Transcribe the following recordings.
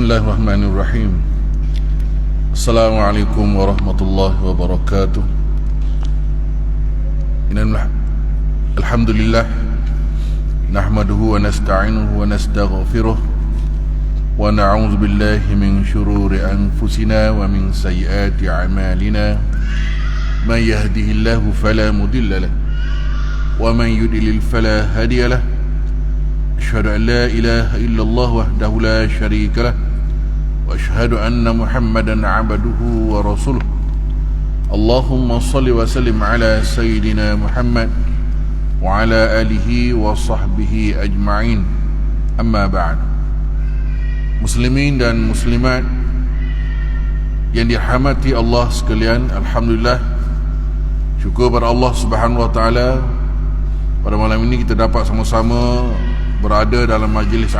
Bismillahirrahmanirrahim. Assalamualaikum warahmatullahi wabarakatuh. Alhamdulillah nahmaduhu wa nasta'inuhu wa nastaghfiruh wa na'udzu billahi min shururi anfusina wa min sayyiati a'malina. Man yahdihillahu fala mudilla lahu wa man yudlil fala hadiya lahu. Asyhadu an la ilaha illallah wahdahu la syarika lah wa asyhadu anna Muhammadan 'abduhu wa rasuluh. Allahumma shalli wa sallim ala sayyidina Muhammad wa ala alihi wa sahbihi ajma'in. Amma ba'd. Muslimin dan muslimat yang dirahmati Allah sekalian, alhamdulillah, syukur pada Allah Subhanahu wa taala, pada malam ini kita dapat sama-sama berada dalam majlis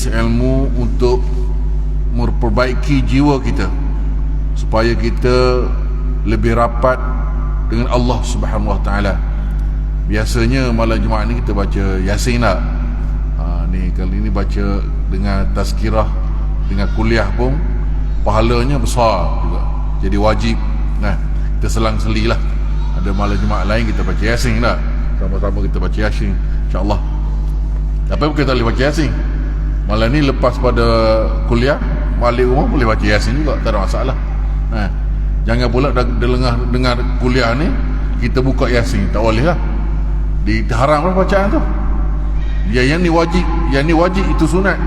ilmu untuk memperbaiki jiwa kita supaya kita lebih rapat dengan Allah Subhanahu wa taala. Biasanya malam Jumaat ni kita baca Yasin tak? Ni kali ni baca dengan tazkirah, dengan kuliah pun pahalanya besar juga. Jadi wajib. Nah, kita selang-selilah. Ada malam Jumaat lain kita baca Yasin tak? Sama-sama kita baca Yasin, insyaAllah. Tapi bukan tak boleh baca Yasin. Malam ni lepas pada kuliah, balik rumah boleh baca Yasin juga, tak ada masalah. Jangan pula dengar kuliah ni kita buka Yasin, tak boleh lah. Diharamkan bacaan tu. Yang ni wajib, itu sunat.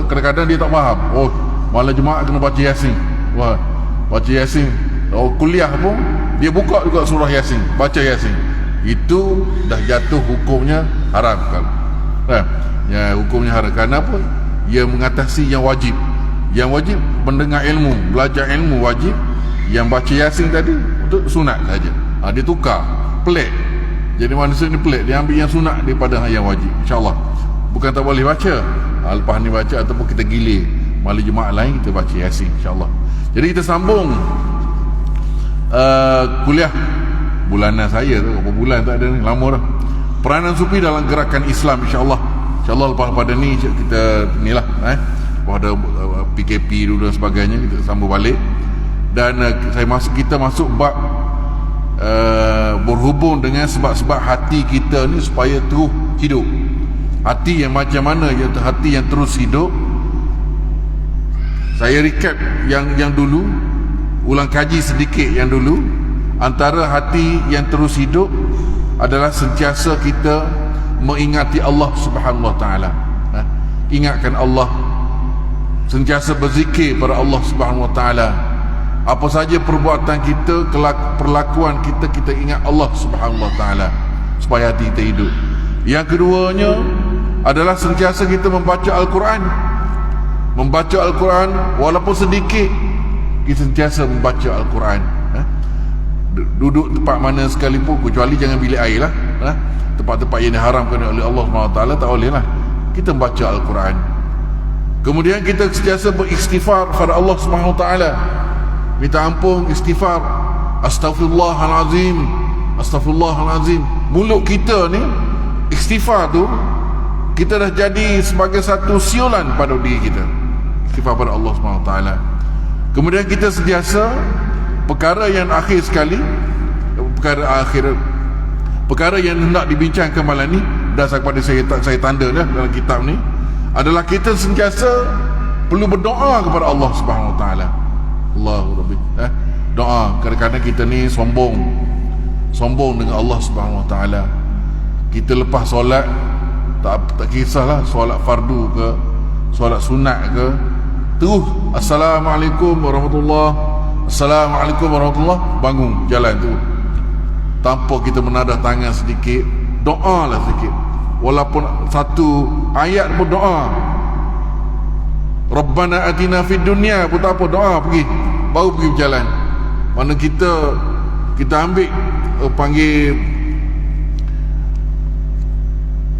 Kadang-kadang dia tak faham. Oh, malam Jumaat kena baca Yasin. Wah, baca Yasin. Kuliah pun dia buka juga surah Yasin, baca Yasin. Itu dah jatuh hukumnya haram kan? Ya, hukumnya haram. Kenapa? Ia mengatasi yang wajib. Yang wajib mendengar ilmu, belajar ilmu wajib. Yang baca Yasin tadi untuk sunat saja. Dia tukar, pelik. Jadi manusia ni pelik, dia ambil yang sunat daripada yang wajib. InsyaAllah. Bukan tak boleh baca. Lepas ni baca ataupun kita gilir malam Jumaat lain kita baca Yasin, insyaAllah. Jadi kita sambung kuliah bulanan saya tu, berapa bulan tak ada ni, lama dah. Peranan sufi dalam gerakan Islam, insyaAllah. InsyaAllah lepas pada ni kita inilah pada PKP dulu dan sebagainya, kita sambung balik. Dan kita masuk bab berhubung dengan sebab-sebab hati kita ni supaya terus hidup. Hati yang macam mana, iaitu hati yang terus hidup. Saya recap yang dulu, ulang kaji sedikit yang dulu. Antara hati yang terus hidup adalah sentiasa kita mengingati Allah Subhanahu wa taala. Ingatkan Allah, sentiasa berzikir pada Allah Subhanahu wa taala. Apa saja perbuatan kita, perlakuan kita, kita ingat Allah Subhanahu wa taala supaya hati kita hidup. Yang keduanya adalah sentiasa kita membaca Al-Quran. Membaca Al-Quran walaupun sedikit, kita sentiasa membaca Al-Quran. Duduk tempat mana sekalipun, kecuali jangan bilik air lah. Tempat-tempat yang diharamkan oleh Allah SWT tak boleh lah. Kita membaca Al-Quran. Kemudian kita sentiasa beristighfar kepada Allah SWT. Minta ampun, istighfar. Astaghfirullahalazim, astaghfirullahalazim. Mulut kita ni istighfar tu, kita dah jadi sebagai satu siulan pada diri kita. Istighfar pada Allah SWT. Kemudian kita sentiasa perkara yang akhir sekali, perkara yang hendak dibincangkan malam ni, berdasarkan pada saya tanda dah dalam kitab ni, adalah kita sentiasa perlu berdoa kepada Allah Subhanahu Wa Taala. Allahu Rabbi. Doa. Kadang-kadang kita ni sombong dengan Allah Subhanahu Wa Taala. Kita lepas solat, tak kisahlah solat fardu ke solat sunat ke, terus Assalamualaikum warahmatullahi, Assalamualaikum warahmatullahi, bangun jalan tu tanpa kita menadah tangan sedikit, doa lah sedikit, walaupun satu ayat pun doa. Rabbana atina fid dunya pun tak apa, doa pergi, baru pergi berjalan. Mana kita ambil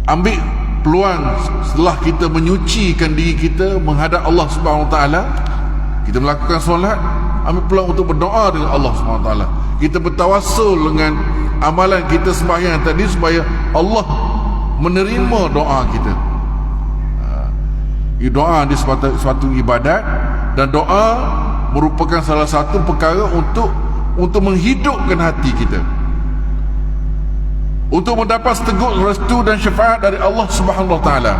ambil peluang setelah kita menyucikan diri kita menghadap Allah Subhanahu Wa Taala, kita melakukan solat, ambil peluang untuk berdoa dengan Allah SWT. Kita bertawassul dengan amalan kita sembahyang tadi supaya Allah menerima doa kita. Doa di suatu ibadat, dan doa merupakan salah satu perkara untuk menghidupkan hati kita, untuk mendapat seteguk restu dan syafaat dari Allah Subhanahu wa taala.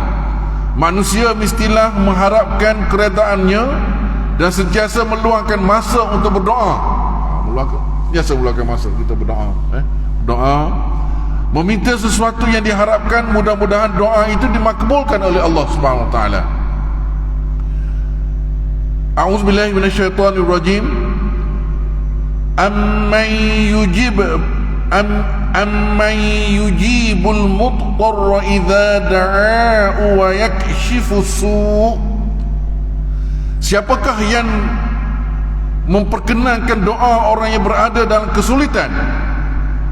Manusia mestilah mengharapkan keredaannya dan sentiasa meluangkan masa untuk berdoa. Meluangkan masa kita berdoa, doa, meminta sesuatu yang diharapkan. Mudah-mudahan doa itu dimakbulkan oleh Allah Subhanahu wa taala. A'udzubillahi minasyaitonirrajim. Amman yujibul mudtarra idza da'a'u wa yakshifu su'. Siapakah yang memperkenankan doa orang yang berada dalam kesulitan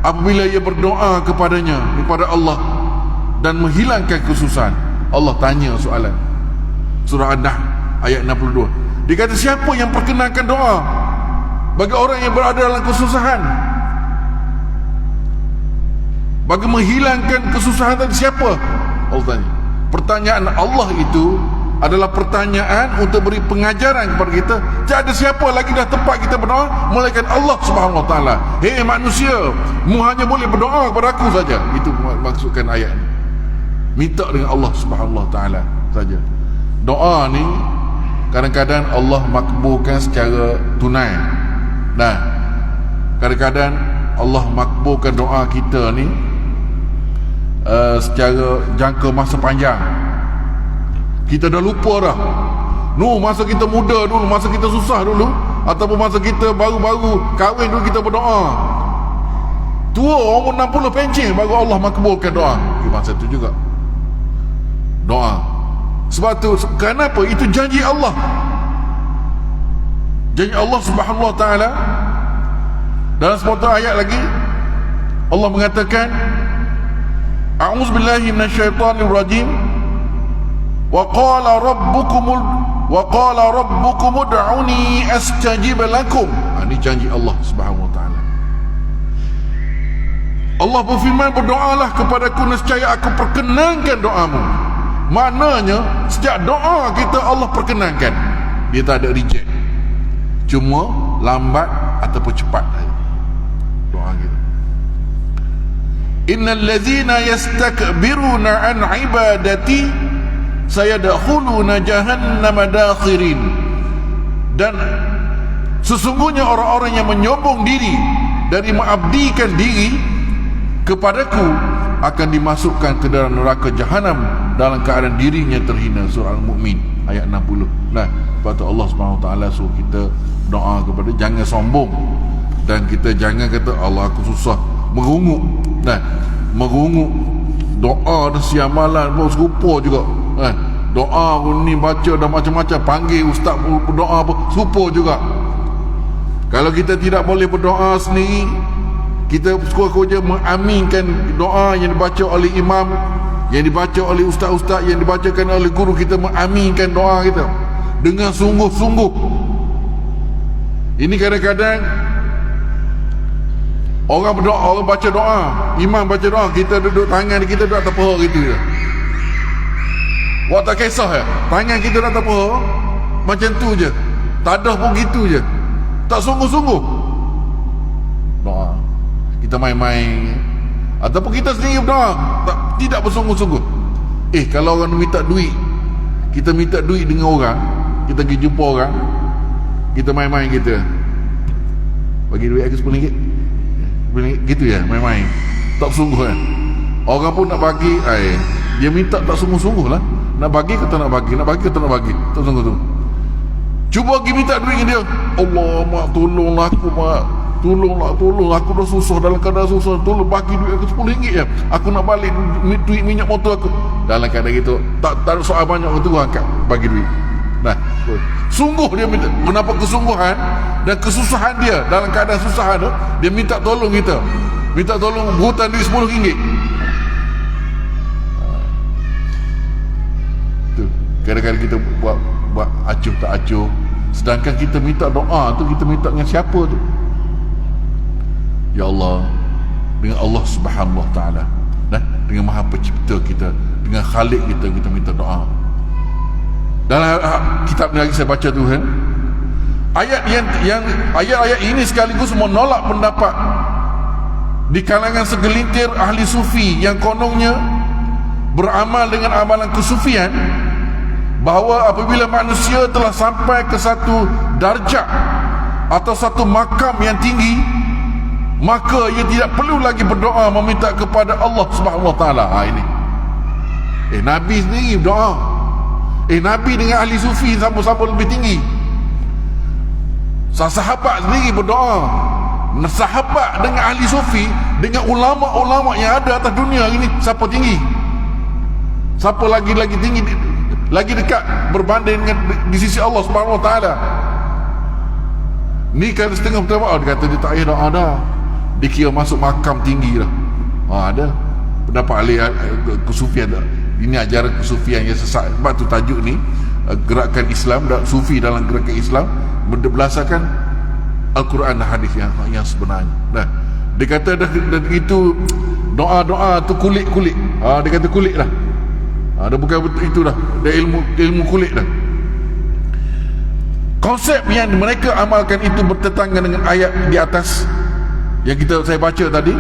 apabila ia berdoa kepadanya, kepada Allah, dan menghilangkan kesusahan? Allah tanya soalan. Surah An-Nahl ayat 62. Dia kata, siapa yang perkenankan doa bagi orang yang berada dalam kesusahan, bagi menghilangkan kesusahan tadi? Siapa? Allah tanya. Pertanyaan Allah itu adalah pertanyaan untuk beri pengajaran kepada kita. Tiada siapa lagi dah tempat kita berdoa melainkan Allah Subhanahu wa taala. Hei manusia, mu hanya boleh berdoa kepada aku saja. Itu maksudkan ayat ini. Minta dengan Allah Subhanahu wa taala saja. Doa ni kadang-kadang Allah makbulkan secara tunai. Nah, kadang-kadang Allah makbulkan doa kita ni secara jangka masa panjang. Kita dah lupa dah. Masa kita muda dulu, masa kita susah dulu, ataupun masa kita baru-baru kahwin dulu kita berdoa. Tua umur 60 pencen baru Allah makbulkan doa. Masa itu juga doa. Sebab tu, kenapa? Itu janji Allah. Janji Allah Subhanahu wa taala. Dalam sepotong ayat lagi Allah mengatakan, A'udzubillahi minasyaitonirrajim. Wa qala rabbukum ud'uni astajib lakum. Ini janji Allah Subhanahu wa taala. Allah berfirman, berdoalah kepadaku nescaya aku perkenankan doamu. Maknanya setiap doa kita Allah perkenankan. Dia tak ada reject, cuma lambat ataupun cepat doa kita. Innal ladzina yastakbiruna an ibadati sayadkhuluna jahannama dakhirin. Dan sesungguhnya orang-orang yang menyombong diri dari mengabdikan diri kepadaku akan dimasukkan ke dalam neraka jahanam dalam keadaan dirinya terhina. Surah Al-Mu'min ayat 60. Nah, sebab tu Allah SWT suruh kita doa kepada, jangan sombong, dan kita jangan kata Allah aku susah, merunguk. Nah, merunguk doa dah siang malam pun serupa juga. Doa ni baca dah macam-macam, panggil ustaz berdoa apa serupa juga. Kalau kita tidak boleh berdoa sendiri, kita suka-suka mengaminkan doa yang dibaca oleh imam, yang dibaca oleh ustaz-ustaz, yang dibacakan oleh guru. Kita mengaminkan doa kita dengan sungguh-sungguh. Ini kadang-kadang orang berdoa, orang baca doa, imam baca doa, kita duduk tangan kita duduk atas paha gitu je. Wah, tak kisah ya, tangan kita duduk atas paha macam tu je, tadah pun gitu je, tak sungguh-sungguh doa. Kita main-main, ataupun kita sendiri berdoa tidak bersungguh-sungguh. Kalau orang minta duit, kita minta duit dengan orang, kita pergi jumpa orang, kita main-main, kita bagi duit aku RM10, gitu ya, main-main, tak sungguh kan. Orang pun nak bagi, dia minta tak sungguh-sungguh lah. Nak bagi ke tak nak bagi, nak bagi ke tak nak bagi, tak sungguh-sungguh. Cuba pergi minta duit dengan dia, Allah mak tolonglah aku mak, tolong aku dah susah, dalam keadaan susah, tolong bagi duit aku RM10 ya, aku nak balik duit minyak motor aku. Dalam keadaan gitu, tak ada soal banyak, itu angkat bagi duit. Nah, sungguh dia minta. Kenapa kesungguhan dan kesusahan dia, dalam keadaan susah tu dia minta tolong kita, minta tolong berhutang duit RM10. Tu kadang-kadang kita buat acuh tak acuh, sedangkan kita minta doa tu, kita minta dengan siapa tu? Ya Allah, dengan Allah Subhanahu wa taala, dengan Maha Pencipta kita, dengan Khalik kita minta doa. Dalam kitab ni lagi saya baca tu kan, ayat-ayat ini sekaligus menolak pendapat di kalangan segelintir ahli sufi yang kononnya beramal dengan amalan kesufian, bahawa apabila manusia telah sampai ke satu darjat atau satu makam yang tinggi, maka ia tidak perlu lagi berdoa meminta kepada Allah Subhanahu Wa Taala. Ini Nabi sendiri berdoa. Nabi dengan ahli sufi sama-sama lebih tinggi. Sahabat sendiri berdoa. Sahabat dengan ahli sufi, dengan ulama-ulama yang ada atas dunia ini, siapa tinggi? Siapa lagi tinggi, lagi dekat berbanding dengan di sisi Allah Subhanahu Wa Taala? Ni kalau setengah berdoa, dia kata dia tak payah doa dah, dia kira masuk makam tinggi dah. Ada pendapat ahli kesufian dah. Ini ajaran kesufian yang sesat. Sebab tu tajuk ni, gerakan Islam dan sufi dalam gerakan Islam berdasarkan Al-Quran dan hadis yang sebenarnya. Nah, dia kata dah itu doa-doa tu kulit-kulit. Dia kata kulit dah. Dia bukan itu dah. Dia ilmu kulit dah. Konsep yang mereka amalkan itu bertentangan dengan ayat di atas yang saya baca tadi,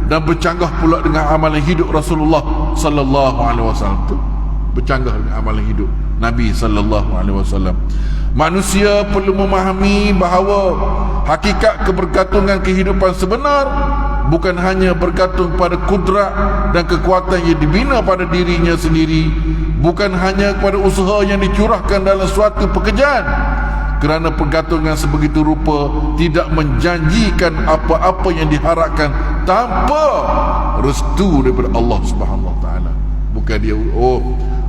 dan bercanggah pula dengan amalan hidup Rasulullah sallallahu alaihi wasallam. Tu bercanggah dengan amalan hidup Nabi sallallahu alaihi wasallam. Manusia perlu memahami bahawa hakikat kebergantungan kehidupan sebenar bukan hanya bergantung pada kudrat dan kekuatan yang dibina pada dirinya sendiri, bukan hanya kepada usaha yang dicurahkan dalam suatu pekerjaan, kerana pergantungan sebegitu rupa tidak menjanjikan apa-apa yang diharapkan tanpa restu daripada Allah Subhanahu Wa Taala. Bukan dia,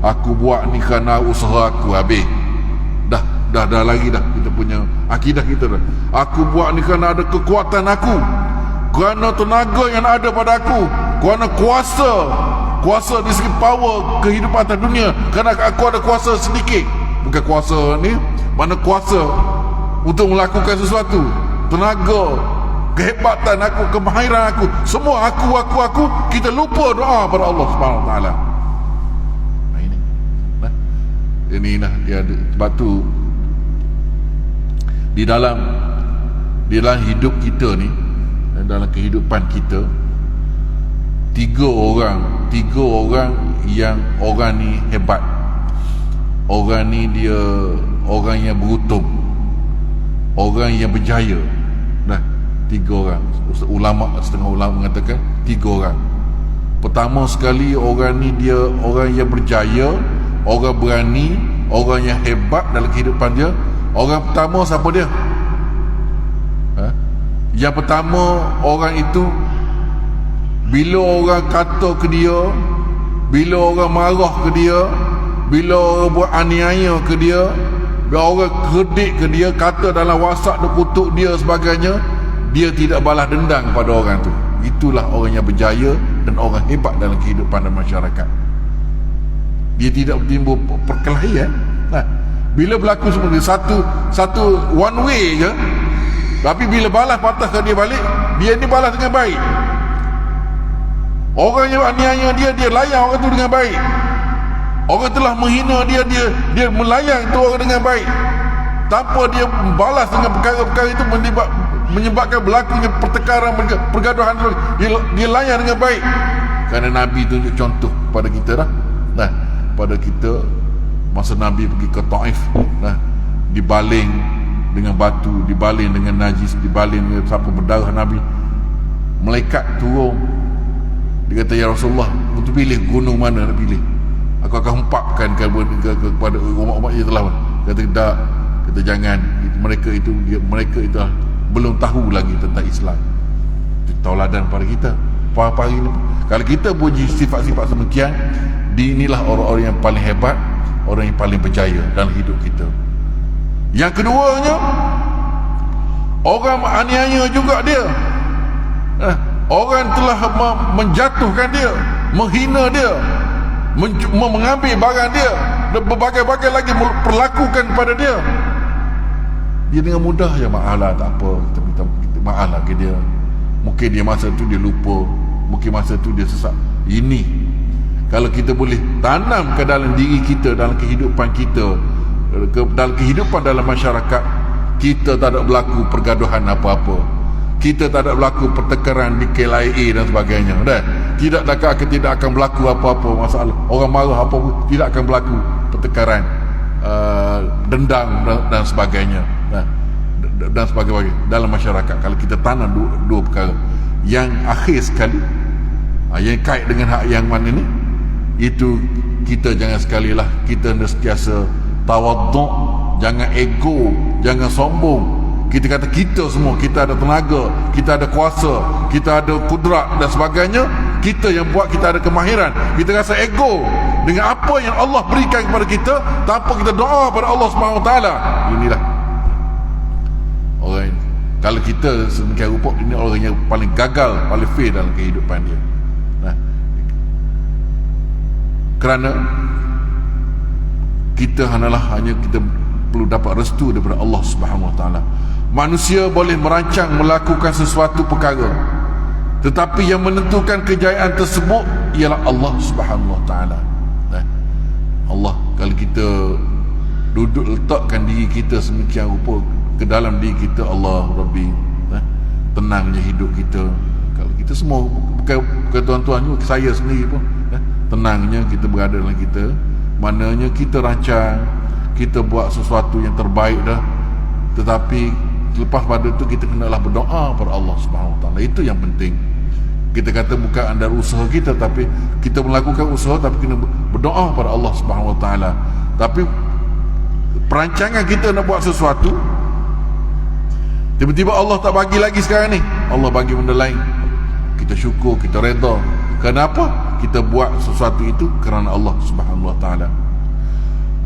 aku buat ni kerana usaha aku, habis dah lagi dah kita punya akidah kita dah. Aku buat ni kerana ada kekuatan aku, kerana tenaga yang ada pada aku, kerana kuasa di segi power kehidupan atas dunia, kerana aku ada kuasa sedikit. Bukan kuasa ni, mana kuasa untuk melakukan sesuatu, tenaga, kehebatan aku, kemahiran aku, semua aku, kita lupa doa pada Allah Subhanahu Wa Taala. Ini dia ada. Sebab tu di dalam hidup kita ni, dalam kehidupan kita, tiga orang yang orang ni hebat, orang ni dia orang yang beruntung, orang yang berjaya. Tiga orang. Setengah ulama mengatakan tiga orang. Pertama sekali, orang ni dia orang yang berjaya, orang berani, orang yang hebat dalam kehidupan dia. Orang pertama siapa dia? Yang pertama, orang itu bila orang kata ke dia, bila orang marah ke dia, bila orang buat aniaya ke dia, bila orang kedik ke dia, kata dalam WhatsApp dia, kutuk dia sebagainya, dia tidak balas dendam kepada orang tu. Itulah orang yang berjaya dan orang hebat dalam kehidupan dan masyarakat. Dia tidak timbul perkelahian. Bila berlaku seperti satu one way je, tapi bila balas patah ke dia balik, dia ni balas dengan baik. Orang yang aniaya dia layan orang tu dengan baik. Orang telah menghina dia melayan tu orang dengan baik, tanpa dia balas dengan perkara-perkara itu menyebabkan berlakunya pertengkaran, pergaduhan. Dia layan dengan baik. Kerana Nabi tunjuk contoh pada kita pada kita masa Nabi pergi ke Taif, dibaling dengan batu, dibaling dengan najis, dibaling dengan siapa berdarah Nabi. Malaikat turun, dia kata, ya Rasulullah, untuk pilih gunung mana nak pilih, aku akan hempapkan kepada umat-umat yang telah. Kata tak, kata jangan, mereka itu belum tahu lagi tentang Islam. Itu tauladan pada kita. Hari ini kalau kita puji sifat-sifat semikian, inilah orang-orang yang paling hebat, orang yang paling berjaya dalam hidup kita. Yang keduanya, orang aniaya juga dia. Orang telah menjatuhkan dia, menghina dia, mengambil barang dia, dan berbagai-bagai lagi perlakukan pada dia. Dia dengan mudah je, maaflah, tak apa, kita minta maaf lah ke dia. Mungkin dia masa tu dia lupa, mungkin masa tu dia sesat. Ini kalau kita boleh tanam ke dalam diri kita, dalam kehidupan kita, dalam kehidupan dalam masyarakat, kita tak ada berlaku pergaduhan apa-apa, kita tak ada berlaku pertengkaran di KLIA dan sebagainya, dah. Tidak akan berlaku apa-apa masalah, orang marah apa pun tidak akan berlaku pertengkaran, dendam dan sebagainya, dan sebagainya dalam masyarakat. Kalau kita tanam dua perkara. Yang akhir sekali, yang kait dengan hak yang mana ni, itu kita jangan sekali lah kita sentiasa tawaduk, jangan ego, jangan sombong. Kita kata kita semua, kita ada tenaga, kita ada kuasa, kita ada kudrat dan sebagainya, kita yang buat, kita ada kemahiran. Kita rasa ego dengan apa yang Allah berikan kepada kita tanpa kita doa kepada Allah SWT. Inilah orang, kalau kita sedemikian rupa, ini orang yang paling gagal, paling fail dalam kehidupan dia. Kerana kita hanya kita perlu dapat restu daripada Allah Subhanahu Wa Taala. Manusia boleh merancang melakukan sesuatu perkara, tetapi yang menentukan kejayaan tersebut ialah Allah Subhanahu Wa Taala. Allah, kalau kita duduk letakkan diri kita sedemikian rupa ke dalam diri kita, Allah Rabbi, tenangnya hidup kita. Kalau kita semua, bukan tuan-tuan juga, saya sendiri pun, tenangnya kita berada dalam kita, mananya kita rancang, kita buat sesuatu yang terbaik dah, tetapi lepas pada itu kita kenalah berdoa kepada Allah Subhanahu Wa Taala. Itu yang penting. Kita kata bukan andar usaha kita, tapi kita melakukan usaha, tapi kena berdoa kepada Allah Subhanahu Wa Taala. Tapi perancangan kita nak buat sesuatu, tiba-tiba Allah tak bagi lagi sekarang ni, Allah bagi benda lain, kita syukur, kita reda. Kenapa? Kita buat sesuatu itu kerana Allah Subhanahu Wa Taala.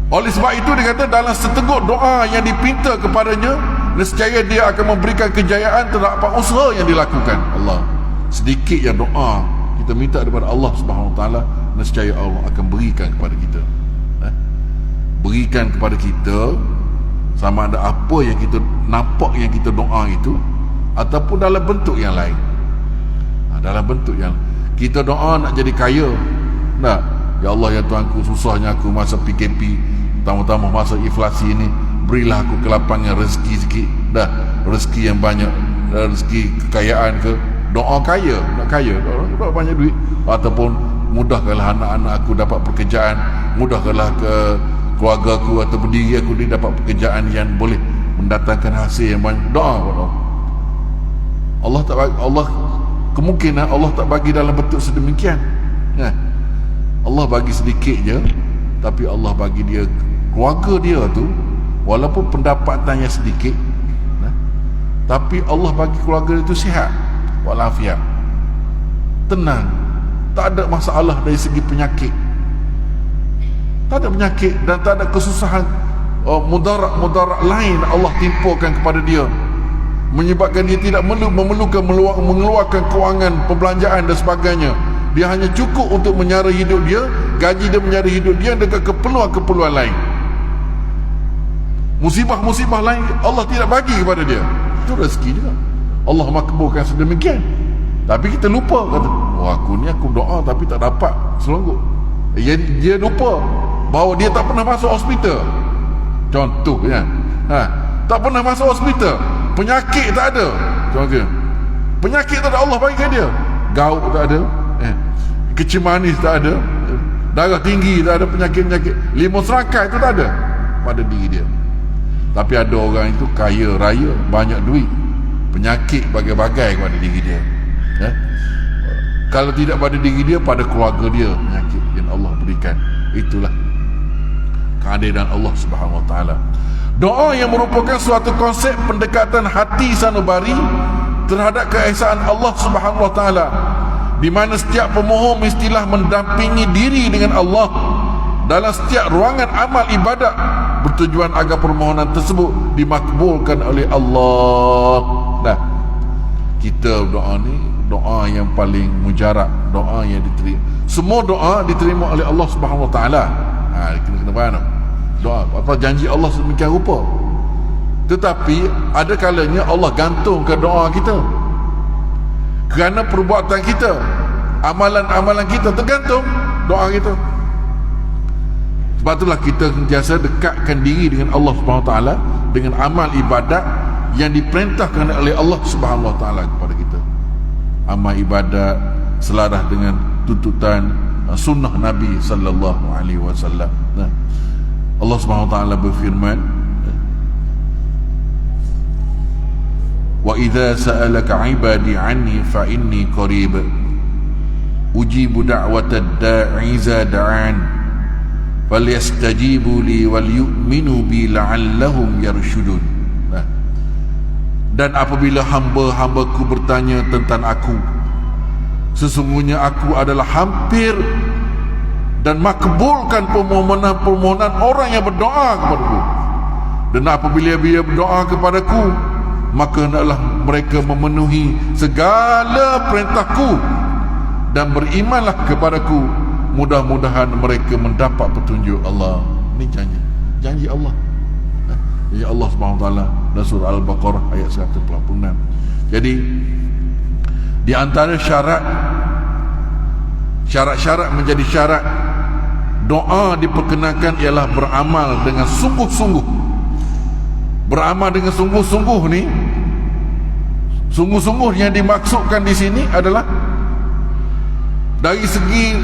Oleh sebab itu dia kata, dalam seteguk doa yang dipinta kepadanya, nescaya dia akan memberikan kejayaan terhadap usaha yang dilakukan. Allah, sedikit yang doa kita minta daripada Allah Subhanahu Wa Taala, nescaya Allah akan berikan kepada kita. Berikan kepada kita, sama ada apa yang kita nampak yang kita doa itu, ataupun dalam bentuk yang lain. Dalam bentuk yang kita doa nak jadi kaya, nak, ya Allah ya Tuhanku, susahnya aku masa PKP, tambah-tambah masa inflasi ini, berilah aku kelapangan rezeki sikit, dah, rezeki yang banyak, rezeki kekayaan ke, doa kaya, nak kaya, doa banyak duit, ataupun mudahkanlah anak-anak aku dapat pekerjaan, mudahkanlah ke keluarga aku ataupun diri aku ni dapat pekerjaan yang boleh mendatangkan hasil yang banyak. Doa kepada Allah. Allah kemungkinan Allah tak bagi dalam bentuk sedemikian, Allah bagi sedikit je, tapi Allah bagi dia, keluarga dia tu walaupun pendapatannya sedikit, tapi Allah bagi keluarga dia tu sihat walafiat, tenang, tak ada masalah dari segi penyakit, tak ada penyakit dan tak ada kesusahan, mudarat lain Allah timpakan kepada dia, menyebabkan dia tidak memerlukan mengeluarkan kewangan perbelanjaan dan sebagainya. Dia hanya cukup untuk menyara hidup dia, gaji dia menyara hidup dia dengan keperluan-keperluan lain. Musibah-musibah lain Allah tidak bagi kepada dia. Itu rezeki juga, Allah makbulkan sedemikian. Tapi kita lupa, kata, aku doa tapi tak dapat selonggok. Dia lupa bahawa dia tak pernah masuk hospital. Contohnya, tak pernah masuk hospital, penyakit tak ada. Contohnya, penyakit tak ada, Allah bagikan dia. Gaut tak ada, kecil manis tak ada, darah tinggi tak ada, penyakit-penyakit limau serangkai itu tak ada pada diri dia. Tapi ada orang itu kaya raya, banyak duit, penyakit bagai-bagai pada diri dia. Kalau tidak pada diri dia, pada keluarga dia penyakit yang Allah berikan. Itulah keadilan Allah Subhanahu Wa Taala. Doa yang merupakan suatu konsep pendekatan hati sanubari terhadap keesaan Allah Subhanahu Wa Taala, di mana setiap pemohon mestilah mendampingi diri dengan Allah dalam setiap ruangan amal ibadat, bertujuan agar permohonan tersebut dimakbulkan oleh Allah. Dah, kita doa ni doa yang paling mujarab, doa yang diterima. Semua doa diterima oleh Allah Subhanahu Wa Taala. Kena faham doa apa janji Allah sedemikian rupa. Tetapi ada kalanya Allah gantung ke doa kita, kerana perbuatan kita, amalan-amalan kita tergantung doa kita. Sebab itulah kita sentiasa dekatkan diri dengan Allah Subhanahu Wa Taala dengan amal ibadat yang diperintahkan oleh Allah Subhanahu Wa Taala kepada kita. Amal ibadat selaras dengan tuntutan sunnah Nabi sallallahu alaihi wasallam. Nah, Allah Subhanahu Wa Taala berfirman, "Wa idza sa'alaka 'ibadi 'anni fa inni qarib ujibu da'watad da'i idza da'an falyastajibu li wal yu'minu bi la'allahum yarshudun." Nah, dan apabila hamba-hambaku bertanya tentang aku, sesungguhnya aku adalah hampir dan makbulkan permohonan-permohonan orang yang berdoa kepadaku. Dan apabila dia berdoa kepadaku, maka hendaklah mereka memenuhi segala perintahku dan berimanlah kepadaku. Mudah-mudahan mereka mendapat petunjuk Allah. Ini janji Allah. Janji Allah Subhanahu Wa Taala dalam surah Al-Baqarah ayat 146. Jadi di antara syarat-syarat menjadi syarat doa diperkenakan ialah beramal dengan sungguh-sungguh. Beramal dengan sungguh-sungguh ni, sungguh-sungguh yang dimaksudkan di sini adalah dari segi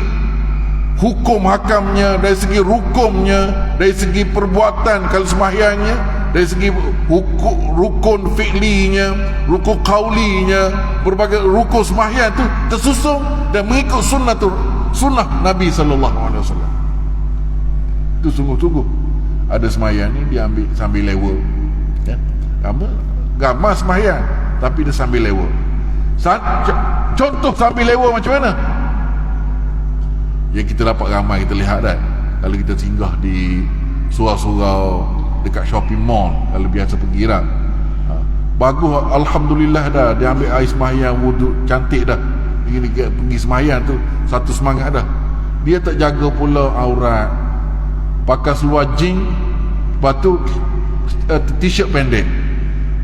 hukum hakamnya, dari segi rukumnya, dari segi perbuatan kalau sembahyangnya, dari segi rukun fi'linya, rukun qaulinya, berbagai rukun sembahyang itu tersusun dan mengikut sunnah Nabi sallallahu alaihi wasallam. Itu sungguh-sungguh. Ada sembahyang ni dia ambil sambil lewa, ya. Gambar sembahyang tapi dia sambil lewa. Contoh sambil lewa macam mana? Yang kita dapat ramai kita lihat dah. Kalau kita singgah di surau-surau dekat shopping mall, kalau biasa pergi dah, bagus, alhamdulillah dah. Dia ambil air sembahyang, wuduk cantik dah. Pergi sembahyang tu satu semangat dah. Dia tak jaga pula aurat, pakai seluar jeans, lepas tu t-shirt pendek.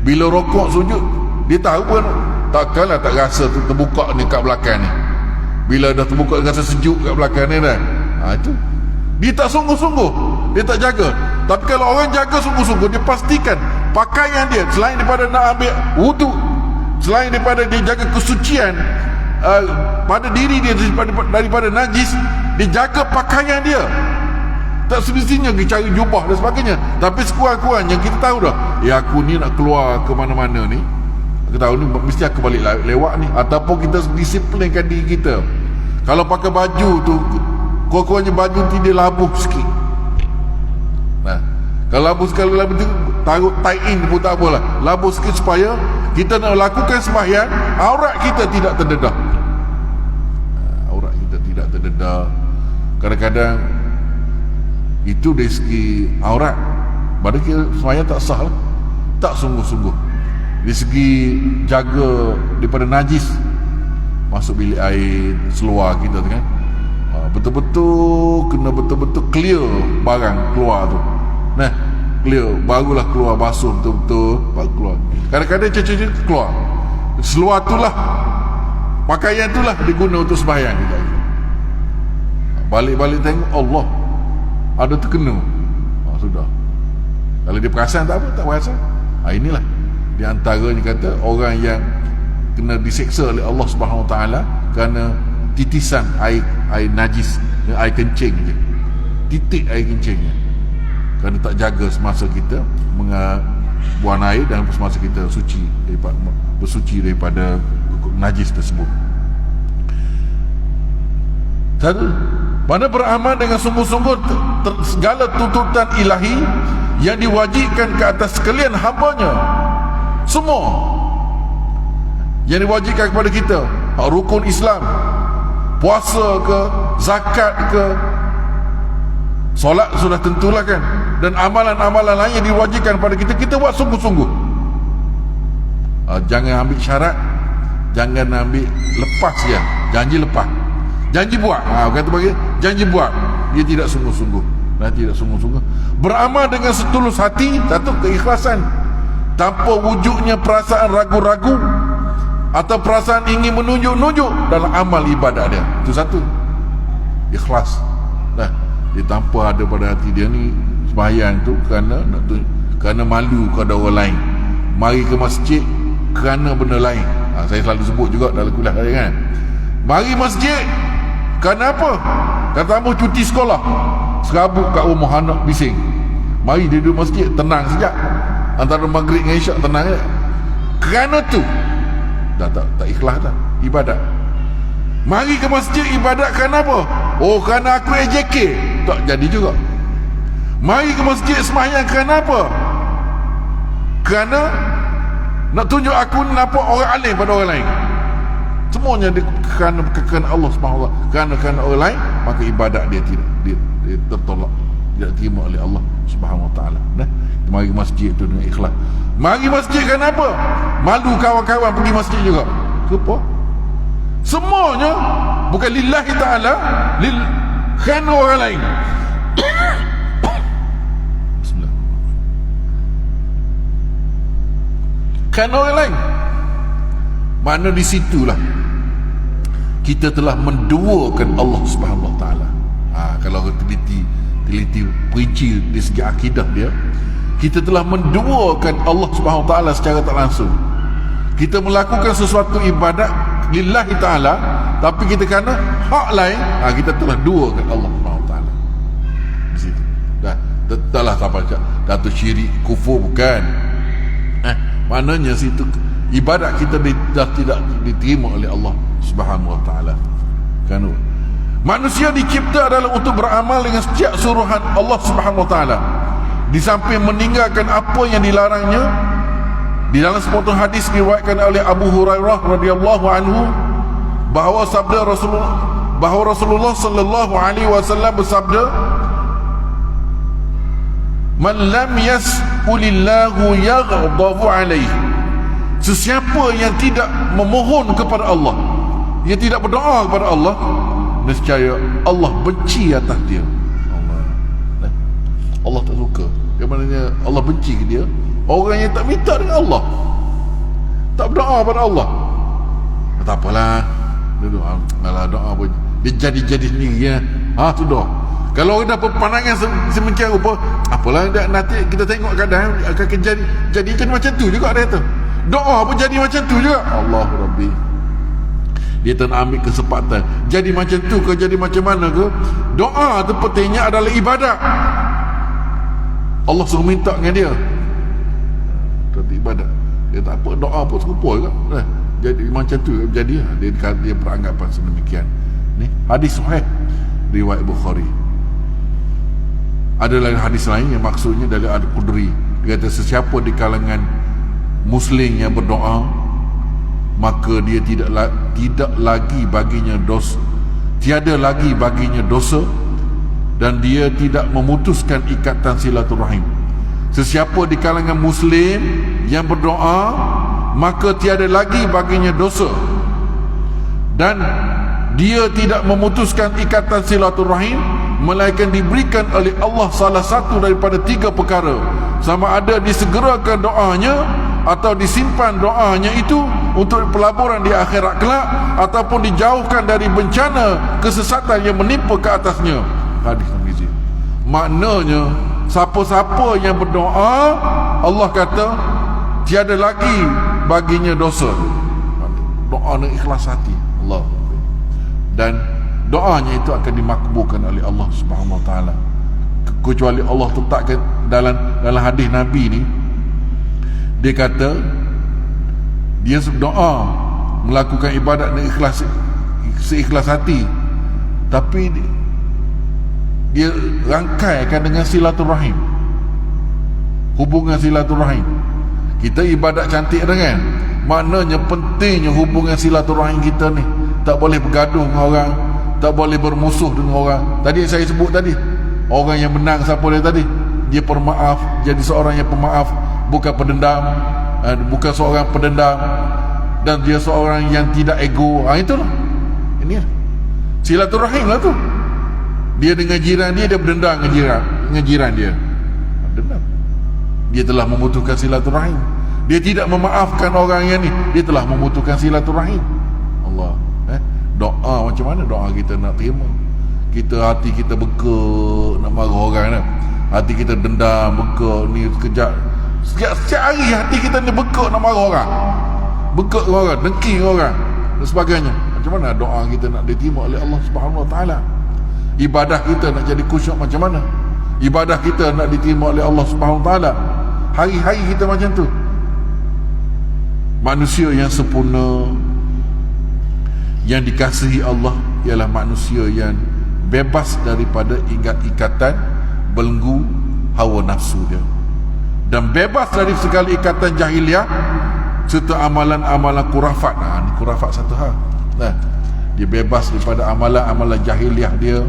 Bila rokok sujud, dia tahu pun takkanlah tak rasa tu terbuka ni kat belakang ni. Bila dah terbuka rasa sejuk kat belakang ni dah. Itu dia tak sungguh-sungguh, dia tak jaga. Tapi kalau orang jaga sungguh-sungguh, dia pastikan pakaian dia, selain daripada nak ambil wuduk, selain daripada dia jaga kesucian pada diri dia daripada najis, dia jaga pakaian dia. Tak semestinya dia cari jubah dan sebagainya, tapi sekurang-kurangnya kita tahu dah, aku ni nak keluar ke mana-mana ni, kita tahu ni mesti aku balik lewat ni, ataupun kita disiplinkan diri kita. Kalau pakai baju tu, kurang-kurangnya baju tu dia labuh sikit. Nah, kalau labuh sekali tu taruh tie in pun tak apalah, labuh sikit supaya kita nak lakukan sembahyang, aurat kita tidak terdedah. Aurat kita tidak terdedah. Kadang-kadang itu dari segi aurat, padahal kita sembahyang tak sah lah, tak sungguh-sungguh. Dari segi jaga daripada najis, masuk bilik air seluar kita tu kan, betul-betul kena betul-betul clear barang keluar tu. Nah, clear, barulah keluar, basuh betul-betul baru keluar. Kadang-kadang cecek keluar seluar tu lah, pakaian tu lah diguna untuk sembahyang. Balik-balik tengok, Allah, ada terkena. Sudah. Kalau dia perasan tak apa, tak perasan. Inilah di antaranya kata orang yang kena diseksa oleh Allah Subhanahu Wa Taala kerana titisan air najis, air kencing je, titik air kencingnya, kerana tak jaga semasa kita buang air dan semasa kita bersuci daripada najis tersebut. Satu, mana beramal dengan sungguh-sungguh segala tuntutan ilahi yang diwajibkan ke atas sekalian hambanya, semua yang diwajibkan kepada kita, rukun Islam, puasa ke, zakat ke, solat sudah tentulah kan, dan amalan-amalan lain yang diwajibkan kepada kita, kita buat sungguh-sungguh. Jangan ambil syarat, jangan ambil lepas ya, janji lepas, janji buat, kata bagi janji buat, dia tidak sungguh-sungguh. Dan tidak sungguh-sungguh beramal dengan setulus hati, satu keikhlasan, tanpa wujudnya perasaan ragu-ragu atau perasaan ingin menunjuk-nunjuk dalam amal ibadat dia. Itu satu, ikhlas. Nah, dia tanpa ada pada hati dia ni sembahyang tu kerana malu kepada orang lain, mari ke masjid kerana benda lain. Saya selalu sebut juga dalam kuliah saya kan, mari masjid kerana apa? Kata Ambo cuti sekolah, serabut kat rumah anak bising, mari dia duduk masjid tenang sekejap, antara maghrib dengan isyak tenang je. Kerana tu dah tak ikhlas dah ibadat. Mari ke masjid ibadat kerana apa? Oh, kerana aku AJK, tak jadi juga. Mari ke masjid sembahyang kerana apa? Kerana nak tunjuk aku nampak orang alim pada orang lain. Semuanya kerana Allah Subhanahu wa taala, kerana orang lain, maka ibadat dia tidak dia tertolak, tidak terima oleh Allah Subhanahu wa taala. Mari ke masjid tu dengan ikhlas. Mari masjid kerana apa? Malu kawan-kawan pergi masjid juga. Kenapa? Semuanya bukan lillahi ta'ala, kerana orang lain. Bismillah. Kerana orang lain. Mana di situlah kita telah menduakan Allah Subhanahu wa taala. Kalau teliti perinci di segi akidah dia, kita telah menduakan Allah Subhanahu wa taala secara tak langsung. Kita melakukan sesuatu ibadat lillahi ta'ala, tapi kita kerana hak lain, kita telah duakan Allah Subhanahu wa taala. Di situ taklah sampai Datuk syirik kufur, bukan. Maknanya situ ibadat kita dah tidak diterima oleh Allah Subhanahu wa taala. Kan manusia dicipta adalah untuk beramal dengan setiap suruhan Allah Subhanahu wa taala, di samping meninggalkan apa yang dilarangnya. Di dalam sepotong hadis diriwayatkan oleh Abu Hurairah radhiyallahu anhu bahawa Rasulullah sallallahu alaihi wasallam bersabda, "Man lam yas'ulillahu yaghdabu alaihi." Sesiapa yang tidak memohon kepada Allah, dia tidak berdoa kepada Allah, nescaya Allah benci atas dia. Allah tak suka. Yang maknanya Allah benci ke dia orang yang tak minta dengan Allah, tak berdoa pada Allah. Tak apalah, malah doa pun dia jadi sendiri ya. Sudah. Kalau dah pandangan semikian rupa, apalah nanti kita tengok keadaan akan jadi macam tu juga dia tu. Doa pun jadi macam tu juga. Allah Rabbi, dia tak nak ambil kesempatan jadi macam tu ke jadi macam mana ke. Doa tu pentingnya adalah ibadat. Allah suruh minta dengan dia, tapi ibadat dia tak apa, doa pun serupa juga. Jadi macam tu jadi dia beranggapan sedemikian. Ni hadis sahih riwayat Bukhari. Ada lagi hadis lain yang maksudnya dari Al-Qudri, dia kata sesiapa di kalangan Muslim yang berdoa, maka dia tidak lagi baginya dosa, tiada lagi baginya dosa, dan dia tidak memutuskan ikatan silaturahim. Sesiapa di kalangan Muslim yang berdoa, maka tiada lagi baginya dosa, dan dia tidak memutuskan ikatan silaturahim, melainkan diberikan oleh Allah salah satu daripada 3 perkara, sama ada disegerakan doanya atau disimpan doanya itu untuk pelaburan di akhirat kelak, ataupun dijauhkan dari bencana kesesatan yang menimpa ke atasnya. Hadis Tirmizi. Maknanya siapa-siapa yang berdoa, Allah kata tiada lagi baginya dosa. Doa dengan ikhlas hati Allah, dan doanya itu akan dimakbulkan oleh Allah Subhanahu wa taala, kecuali Allah tetapkan dalam hadis Nabi ni, dia kata dia berdoa melakukan ibadat dengan ikhlas, seikhlas hati, tapi dia rangkaikan dengan silaturahim, hubungan silaturahim. Kita ibadat cantik dengan, maknanya pentingnya hubungan silaturahim kita ni. Tak boleh bergaduh dengan orang, tak boleh bermusuh dengan orang. Tadi saya sebut tadi, orang yang menang siapa dia tadi? Dia pemaaf, jadi seorang yang pemaaf, bukan pendendam, bukan seorang pendendam, dan dia seorang yang tidak ego. Itulah, ini silaturahim lah tu. Dia dengan jiran dia berdendam dengan jiran dia. Dendam. Dia telah memutuskan silaturahim. Dia tidak memaafkan orang yang ni, dia telah memutuskan silaturahim. Allah, doa macam mana doa kita nak terima? hati kita bekak nak marah orang kan. Hati kita dendam, bekak ni sekejap. Setiap hari hati kita ni bekak nak marah orang. Bekak orang, dengki orang dan sebagainya. Macam mana doa kita nak diterima oleh Allah Subhanahu Wa Taala? Ibadah kita nak jadi khusyuk macam mana? Ibadah kita nak diterima oleh Allah Subhanahu Wa Taala? Hari-hari kita macam tu. Manusia yang sempurna, yang dikasihi Allah, ialah manusia yang bebas daripada ikatan belenggu hawa nafsu dia, dan bebas dari segala ikatan jahiliah serta amalan-amalan kurafat. Ni kurafat satu hal. Dia bebas daripada amalan-amalan jahiliah dia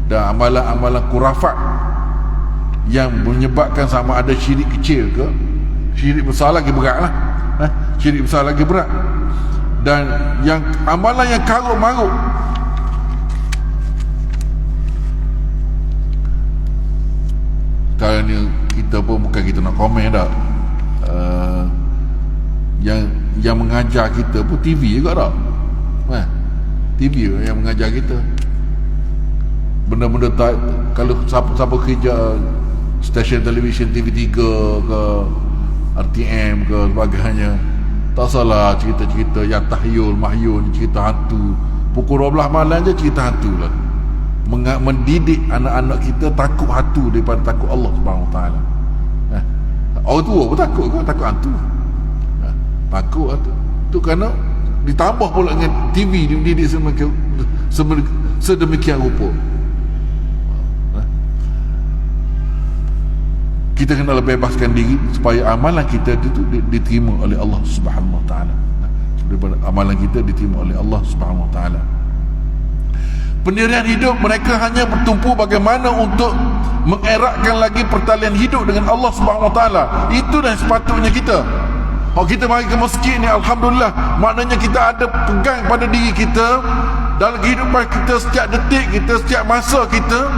dan amalan-amalan kurafat yang menyebabkan sama ada syirik kecil ke syirik besar lagi berat lah. Syirik besar lagi berat. Dan yang amalan yang karut marut, sekarang ni kita pun bukan kita nak komen dah, yang mengajar kita pun TV juga tak? TV yang mengajar kita benda-benda tak. Kalau siapa kerja stesen televisyen TV3 ke RTM ke sebagainya, tak salah cerita-cerita yang tahyul mahyul, cerita hantu. Pukul 12 malam je cerita hantu lah. Mendidik anak-anak kita takut hantu daripada takut Allah Subhanahu Wa Taala. Orang tua pun takut ke? Takut hantu. Takut hantu. Itu kerana ditambah pula dengan TV dididik sedemikian rupa. Kita kena bebaskan diri supaya amalan kita itu diterima oleh Allah Subhanahu Wa Taala. Daripada amalan kita diterima oleh Allah Subhanahu Wa Taala. Pendirian hidup mereka hanya bertumpu bagaimana untuk mengeratkan lagi pertalian hidup dengan Allah Subhanahu Wa Taala. Itu dah sepatutnya kita. Kalau kita mari ke masjid ni, alhamdulillah, maknanya kita ada pegang pada diri kita dalam kehidupan kita, setiap detik kita, setiap masa kita,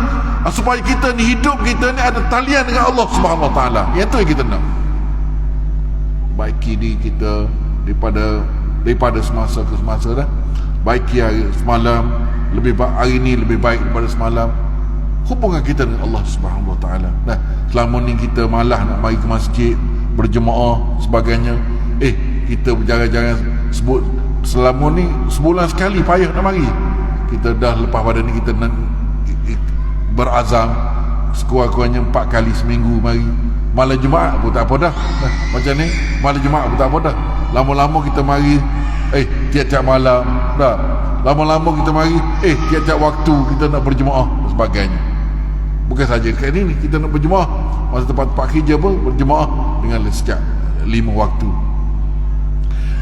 supaya kita ni, hidup kita ni ada talian dengan Allah Subhanahu Wa Taala. Yang tu yang kita nak. Baiki diri kita daripada semasa ke semasa dah. Baiki hari semalam lebih baik, hari ni lebih baik daripada semalam. Hubungan kita dengan Allah Subhanahu Wa Taala. Nah, selama ni kita malas nak mari ke masjid, berjemaah sebagainya. Kita berjalan-jalan sebut selama ni sebulan sekali payah nak mari. Kita dah lepas pada ni kita nak berazam sekurang-kurangnya 4 kali seminggu mari. Malam Jumaat pun tak apa dah. Macam ni malam Jumaat pun tak apa dah. Lama-lama kita mari tiap-tiap malam dah. Lama-lama kita mari tiap-tiap waktu kita nak berjemaah dan sebagainya. Bukan saja dekat ini kita nak berjemaah, masa tempat-tempat kerja pun berjemaah dengan setiap 5 waktu.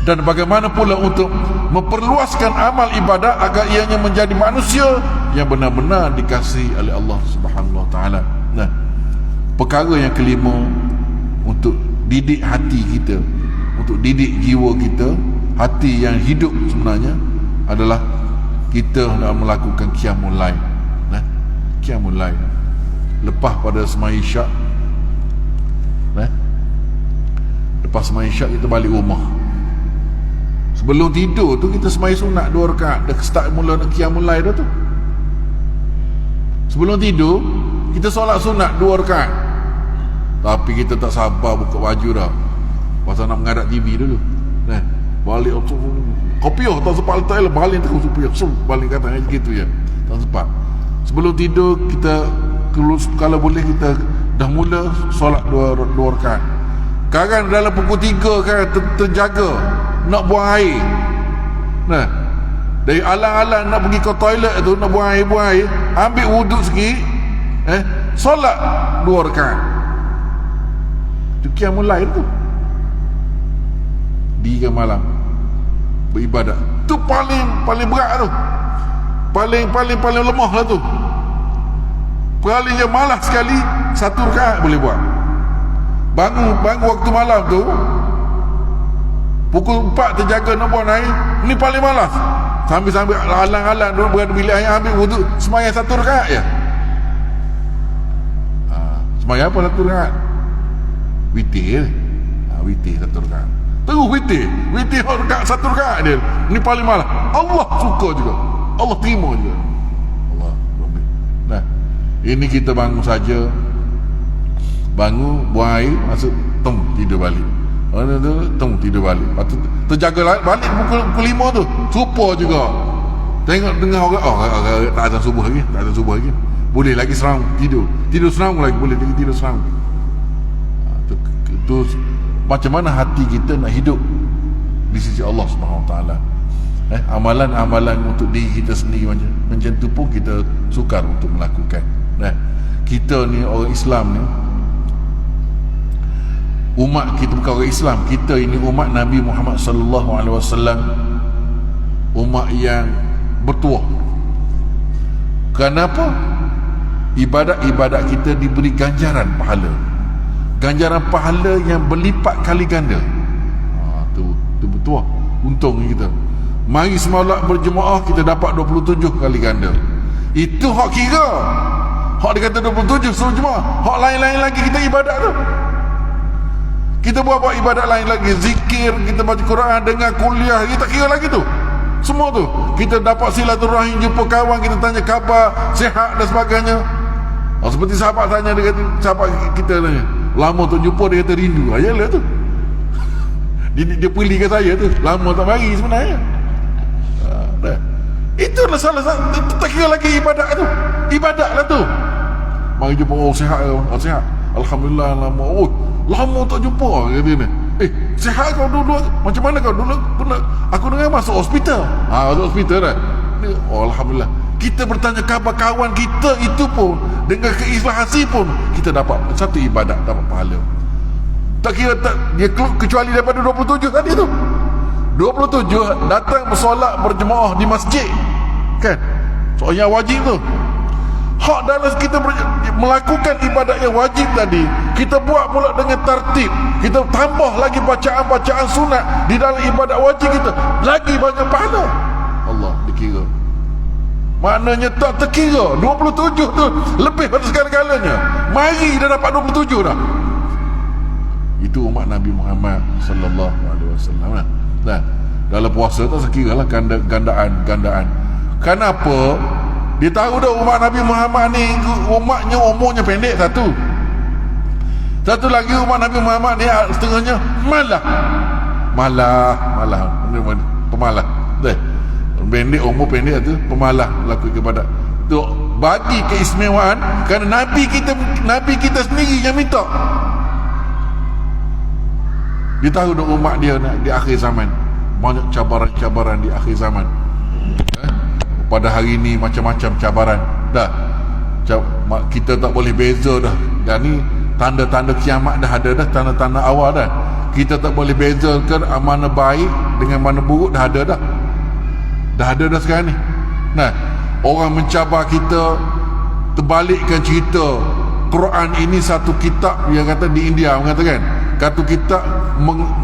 Dan bagaimana pula untuk memperluaskan amal ibadah agar ianya menjadi manusia yang benar-benar dikasihi oleh Allah Subhanahu Wa Taala. Nah, perkara yang kelima, untuk didik hati kita, untuk didik jiwa kita, hati yang hidup sebenarnya adalah kita nak melakukan qiyamul lail. Qiyamul lail lepas pada sembahyang isyak. Lepas sembahyang isyak kita balik rumah. Sebelum tidur tu kita sembahyang sunat 2 rakaat. Dah start mula nak qiyamul lail dah tu. Sebelum tidur kita solat sunat 2 rakaat. Tapi kita tak sabar buka baju dah, pasal nak menghadap TV dulu. Balik kopiah tak sempat letak lah, baling terus kopiah baling katanya gitu je, tak sempat. Sebelum tidur kita, kalau boleh kita dah mula solat 2 rakaat. Sekarang dalam pukul 3 kan terjaga nak buang air. Dari alang-alang nak pergi ke toilet tu, nak buang air, ambil wuduk sikit, solat 2 rakaat. Itu qiyamul lail tu. Di malam beribadat tu paling berat tu, paling lemah lah tu. Paling yang malas sekali 1 rakaat boleh buat. Bangun waktu malam tu pukul 4 terjaga nak buang air, ni paling malas. Sambil alang-alang duduk berada bilik air, ambil wuduk, sembahyang 1 rakaat je. Sembahyang apa 1 rakaat? Witir. Witir 1 rakaat. Terus witir rakaat 1 rakaat dia. Ni paling malas. Allah suka juga, Allah terima juga. Allah Ini kita bangun saja, bangun, buang air, masuk, tidur balik. Tidur balik. Lepas tu terjaga balik pukul 5 tu. Supa juga. Tengok dengar orang, tak ada subuh lagi, boleh lagi seram, tidur seram lagi, boleh lagi tidur seram. Tu macam mana hati kita nak hidup di sisi Allah Subhanahu Wa Taala. Amalan-amalan untuk diri kita sendiri macam tu pun kita sukar untuk melakukan. Kita ni orang Islam ni, umat kita bukan orang Islam, kita ini umat Nabi Muhammad sallallahu alaihi wasallam, umat yang bertuah. Kenapa? Ibadat-ibadat kita diberi ganjaran pahala yang berlipat kali ganda. Tu bertuah, untung kita. Mari semalam berjemaah, kita dapat 27 kali ganda. Itu hak kira, hak dia kata 27 suruh jemaah. Hak lain-lain lagi kita ibadat tu, kita buat ibadat lain lagi, zikir, kita baca Quran, dengar kuliah, kita kira lagi tu. Semua tu kita dapat silaturahim, jumpa kawan, kita tanya khabar, sihat dan sebagainya. Seperti sahabat tanya, dia kata, sahabat kita tanya, lama tak jumpa, dia kata rindu. Ayalah tu. Dia pelikan saya tu, lama tak mari sebenarnya. Itulah salah satu, tak kira lagi ibadat tu. Ibadat lah tu. Mari jumpa, sihat, sihat, alhamdulillah, lama tak jumpa, kata dia. Sihat kau dulu? Macam mana kau dulu? Aku dengar masuk hospital. Masuk hospital dah. Alhamdulillah. Kita bertanya khabar kawan kita itu pun, dengan keikhlasan pun kita dapat satu ibadat, dapat pahala. Tak kira dia kecuali daripada 27 tadi tu. 27 datang bersolat berjemaah di masjid, kan? Soalnya wajib tu. Hak dalam kita melakukan ibadat yang wajib tadi, kita buat pula dengan tertib, kita tambah lagi bacaan-bacaan sunat di dalam ibadat wajib kita, lagi banyak pahala. Allah dikira. Maknanya tak terkira 27 tu lebih pada segala-galanya. Mari dah dapat 27 dah. Itu umat Nabi Muhammad sallallahu alaihi wasallam. Nah, dalam puasa tak sekiralah gandaan. Kenapa? Dia tahu dah umat Nabi Muhammad ni umatnya umurnya pendek satu. Satu lagi umat Nabi Muhammad ni setengahnya malah pemalah. Pendek, umur pendek tu pemalah laku ibadat. Tu bagi keistimewaan kerana Nabi kita sendiri yang minta. Dia tahu dah umat dia di akhir zaman, banyak cabaran-cabaran di akhir zaman. Pada hari ini macam-macam cabaran dah. Kita tak boleh beza dah. Dan ni tanda-tanda kiamat dah ada dah, tanda-tanda awal dah. Kita tak boleh bezakan mana baik dengan mana buruk dah ada dah. Dah ada dah sekarang ni. Nah, orang mencabar kita, terbalikkan cerita. Quran ini satu kitab yang kata di India mengatakan, satu kitab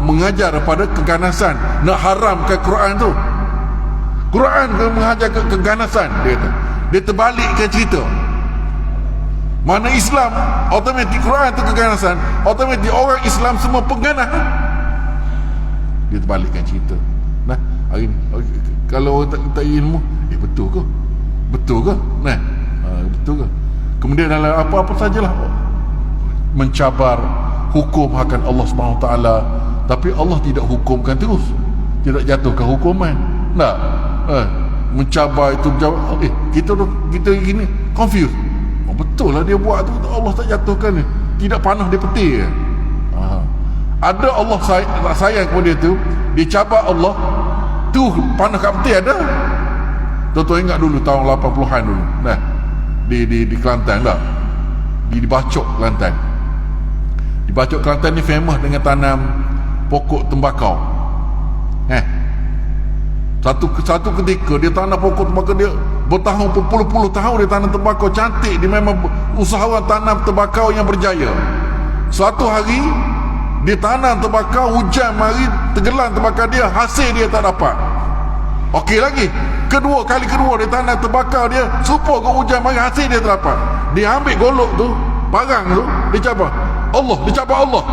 mengajar pada keganasan, nak haramkan Quran tu. Quran mengajar keganasan, dia kata. Dia terbalikkan cerita. Mana Islam automatik, Quran tu keganasan, automatik orang Islam semua pengganas. Dia terbalikkan cerita. Nah, hari ni kalau orang tak ilmu, betul ke? Nah, betul ke? Kemudian dalam apa-apa sajalah mencabar hukum akan Allah Subhanahu Wa Taala, tapi Allah tidak hukumkan terus, tidak jatuhkan hukuman. Tak. Mencabar itu kita gini confused. Betul lah dia buat tu, Allah tak jatuhkan ni, tidak panah dia peti. Ada Allah sayang kepada dia tu, dia cabar Allah tu, panah kat peti ada. Tuan-tuan ingat dulu tahun 80-an dulu, nah, di Kelantan lah, di Bacok Kelantan. Di Bacok Kelantan ni famous dengan tanam pokok tembakau. Satu ketika dia tanam pokok tembakau, dia bertahun berpuluh-puluh tahun dia tanam tembakau cantik. Dia memang usahawan tanam tembakau yang berjaya. Suatu hari dia tanam tembakau, hujan mari tenggelam tembakau dia, hasil dia tak dapat. Okey lagi, kali kedua dia tanam tembakau dia, serupa ke hujan mari, hasil dia tak dapat. Dia ambil golok tu, barang tu, dia cabar Allah.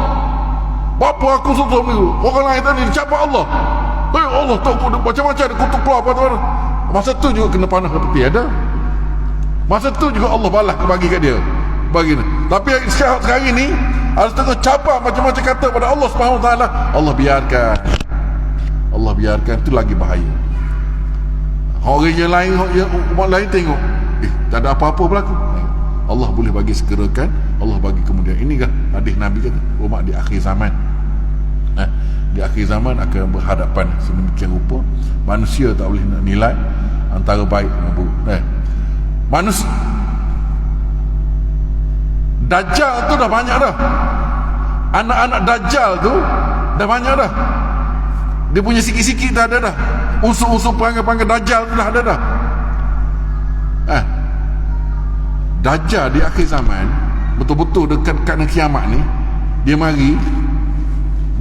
Bapa aku susah ni, orang lain tadi dia cabar Allah. Allah tahu macam-macam dia kutuk keluar apa-apa. Masa tu juga kena panah ke peti ada. Masa tu juga Allah balas bagi kat dia. Bagi ni. Tapi sekarang ni ada setengah cabar macam-macam kata pada Allah Subhanahu Wa Taala, Allah biarkan. Allah biarkan, tu lagi bahaya. Orang yang lain, umat lain tengok, tak ada apa-apa berlaku. Allah boleh bagi segerakan, Allah bagi kemudian. Ini kan hadis Nabi kata, umat di akhir zaman, di akhir zaman akan berhadapan sedemikian rupa, manusia tak boleh nak nilai antara baik dan buruk. Manusia Dajjal tu dah banyak dah. Anak-anak Dajjal tu dah banyak dah. Dia punya sikit-sikit dah ada dah. Unsur-unsur perangai-perangai Dajjal tu dah ada dah. Dajjal di akhir zaman, betul-betul dekat kiamat ni, dia mari,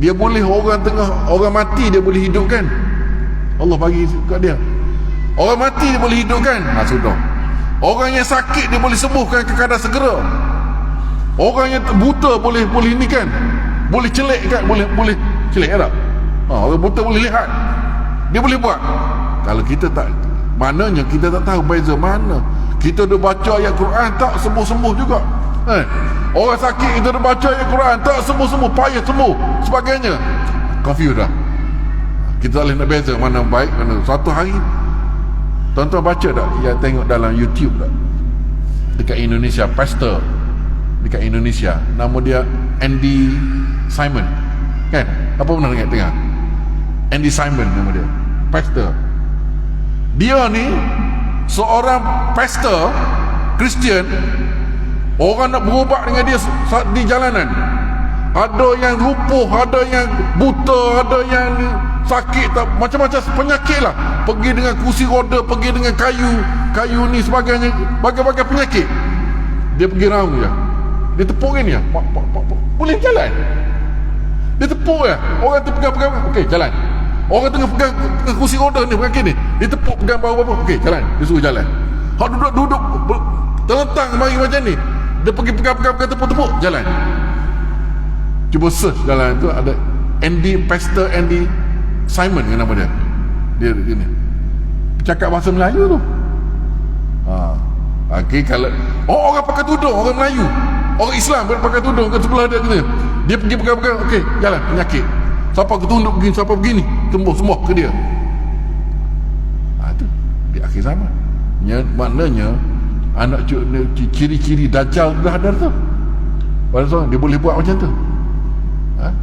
dia boleh orang mati dia boleh hidupkan. Allah bagi kat dia. Orang mati dia boleh hidupkan. Sudah. Orang yang sakit dia boleh sembuhkan ke keadaan segera. Orang yang buta boleh ni kan, boleh celik kan, boleh celik tak? Orang buta boleh lihat, dia boleh buat. Kalau kita tak, maknanya kita tak tahu beza mana. Kita dah baca ayat Quran tak sembuh-sembuh juga. Orang sakit kita dah baca ayat Quran tak sembuh-sembuh, payah sembuh sebagainya. Confused dah. Kita tak boleh nak beza mana baik mana. Suatu hari tuan-tuan baca tak, ya, tengok dalam YouTube tak, dekat Indonesia, pastor dekat Indonesia, nama dia Andy Simon kan? Apa pernah dengar? Andy Simon nama dia, pastor. Dia ni seorang pastor Kristian. Orang nak berubat dengan dia di jalanan. Ada yang lumpuh, ada yang buta, ada yang sakit, macam-macam penyakit lah. Pergi dengan kursi roda, pergi dengan kayu ni sebagainya, bagai-bagai penyakit. Dia pergi raung je, dia tepukin je, boleh jalan. Dia tepuk je. Orang tu pegang, okey jalan. Orang tengah pegang kursi roda ni, pegang ni, dia tepuk pegang bawah-bawah, okey jalan. Dia suruh jalan. Hak duduk terlentang mari macam ni, dia pergi pegang tepuk-tepuk, jalan. Cuba search dalam tu, ada Pastor Andy Simon kan nama dia. Dia ni cakap bahasa Melayu tu. Okey, kalau orang pakai tudung, orang Melayu, orang Islam pakai tudung ke sebelah dia gitu. Dia pergi pegang, okey, jalan penyakit. Siapa ketunduk begini, siapa begini, sembuh ke dia. Tu di akhir zaman. Maknanya anak ciri-ciri Dajjal dah ada tu. Pada soal dia boleh buat macam tu.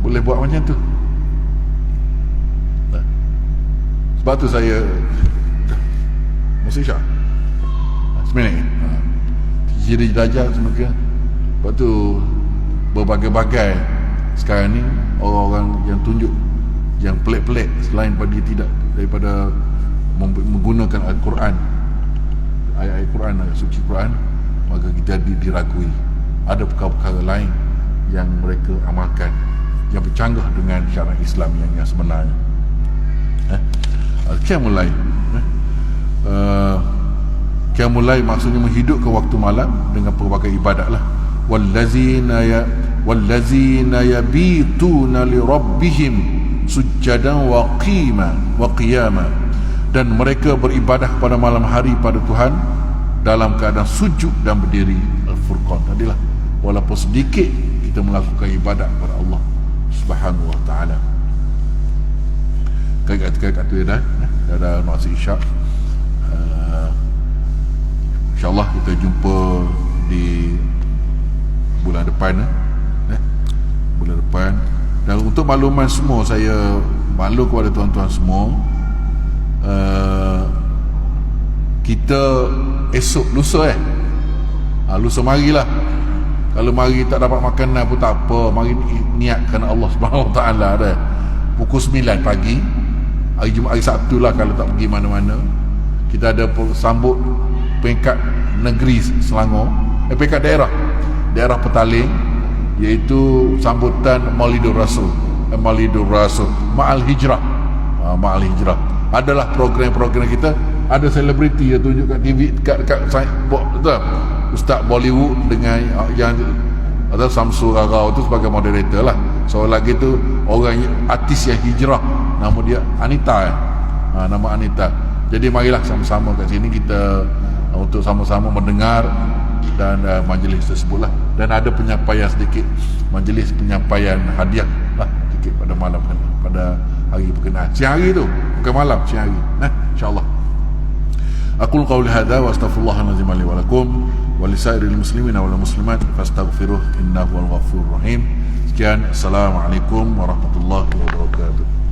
Boleh buat macam tu. Sebab tu saya masih syak seminit ciri Dajjal semua. Sebab tu berbagai-bagai sekarang ni orang-orang yang tunjuk yang pelik-pelik selain pada dia tidak daripada menggunakan Al-Quran, ayat-ayat Quran, ayat suci Quran, maka kita diragui. Ada perkara-perkara lain yang mereka amalkan yang bercanggah dengan syariat Islam yang sebenarnya. Qiyamul Lail. Qiyamul Lail maksudnya menghidupkan waktu malam dengan pelbagai ibadat lah. Wallazina yabituna li rabbihim sujjadan wa qiyama, dan mereka beribadah pada malam hari pada Tuhan dalam keadaan sujud dan berdiri. Al-Furqan tadilah, walaupun sedikit kita melakukan ibadat kepada Allah Subhanahu wa ta'ala. Kat tu dah ada masa isyak. InsyaAllah kita jumpa di bulan depan. Bulan depan. Dan untuk makluman semua, saya maklum kepada tuan-tuan semua, kita esok lusa lusa marilah. Kalau mari tak dapat makanan pun tak apa, mari niatkan Allah Subhanahu Wa Taala dah. Pukul 9 pagi hari Jumaat, hari Sabtu lah kalau tak pergi mana-mana. Kita ada sambut peringkat negeri Selangor, peringkat daerah Petaling, iaitu sambutan Maulidur Rasul, Ma'al Hijrah. Ma'al Hijrah adalah program-program kita. Ada selebriti yang tunjuk kat TV, kat Ustaz Bollywood dengan yang atau Samsul Rarau tu sebagai moderator lah. So lagi tu orang artis yang hijrah, nama dia Anita. Nama Anita. Jadi marilah sama-sama kat sini kita untuk sama-sama mendengar dan majlis tersebutlah. Dan ada penyampaian sedikit, majlis penyampaian hadiah lah sedikit pada malam pada hari berkenaan. Siang hari tu, bukan malam, siang hari. InsyaAllah. Aqul qawli hadha wa astaghfirullahalazim li wa lakum wa lisairil muslimina wal muslimat fastaghfiruh innahu wal ghafurur rahim. Sekian, assalamualaikum warahmatullahi wabarakatuh.